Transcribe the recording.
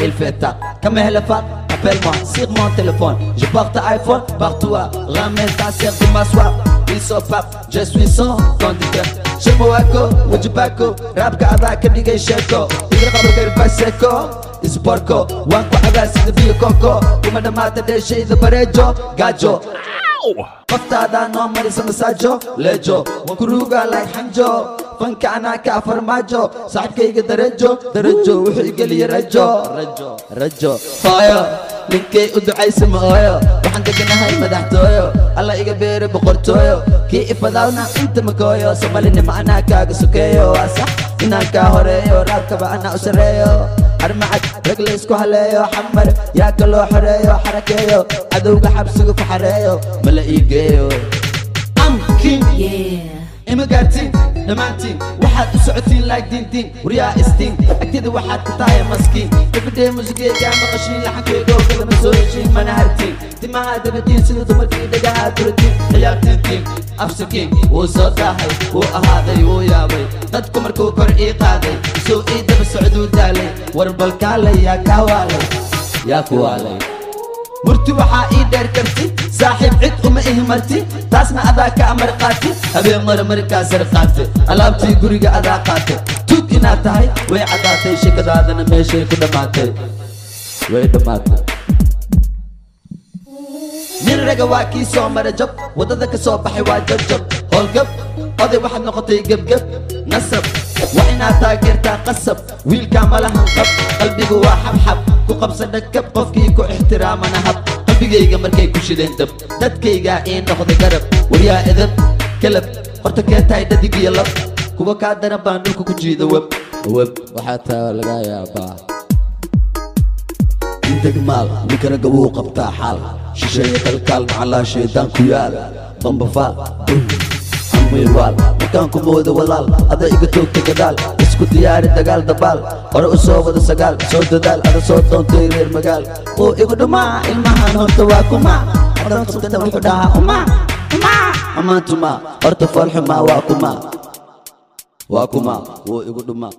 il fait tard. Quand mes le appelle-moi sur mon téléphone. Je porte iPhone partout, ramène ta sœur pour m'asseoir. Ils sont pas, je suis son conducteur. Je m'ouako, Mujibaco, rap kaba kadigay sheko. Il rap pas seco, is porco. Wanko agas de bio coco. Kuma da mata de shade de parejo, gajo. Qoftada no marisa masajo, lejo. Wakuruga like hanjo. Fanka ana ka farmajo. Saxibkayga darajo, wuxuu igaliya rajo. Fire. ninkay u ducaysa ma ooyo waxaan deganahay madaxtooyo alla iga beere boqortooyo kii ifadaawna inta makooyo somalina macnaa kaaga sokeeyo waa sax inaan kaa horeeyo raabkaba anaa u sareeyo armacad rag laysku haleeyo xamar yaa kaloo xoreeyo xarakeeyo cadowga xabsigu ku xareeyo mala ii geeyo ima gaartiin dhammaantiin waxaad u socotiin like diintiin waryaa istiin agtida waxaad ka tahay maskiin gabadhee musigeygaa maqashiin laxankeygo kalama soo heshiin mana hartiin timaha dabatiin sida dumarkii dhagahaa duratiin ciyaartiintiin afsakiin wuu soo daahay wuu ahaaday wuu yaabay dadku markuu kor ii qaaday soo ii daba socduu daalay war balkaalay yaa kaa waalay yaa ku waalay مرتي وحائي دير كرتي صاحب عد وما إهمرتي تاسنا أذا كأمر قاتي أبي مر كاسر قاتي ألابتي قريقة أذا قاتي توك إناتاي وي عداتي شكد هذا نميشي كدماتي وي دماتي من رقواكي سو مرجب وددك سو بحي واجب هول قب قضي واحد نقطي قب نسب وإنا تاقرتا قصب ويل كاملها انقب قلبي قوا حب كقبصة دكب قفكي كو احترام انا هب قلبي مركي كو شدين دب دادكيغا اين ناخد قرب وريا اذب كلب hortakeetahay dadig iyo lab kuwa ka daran baan dhulka ku jiido web waxa taa laga yaabaa inta maal ninkana gabuu qabtaa xaal shisheeye kalkaal macala sheedaan ku yaal dambafaal amwirwaal markaan ku moodo walaal ada iga toogta gadaal isku diyaari dagaal dabaal hore u soo wada sagaal soo dadaal ada soo doontay reer magaal oo igu dhumaa ilmahan horta waa kuma adan qabtana wuxuu dhahaa uma أمانتما أرتفع الحما واكما وإيقو دما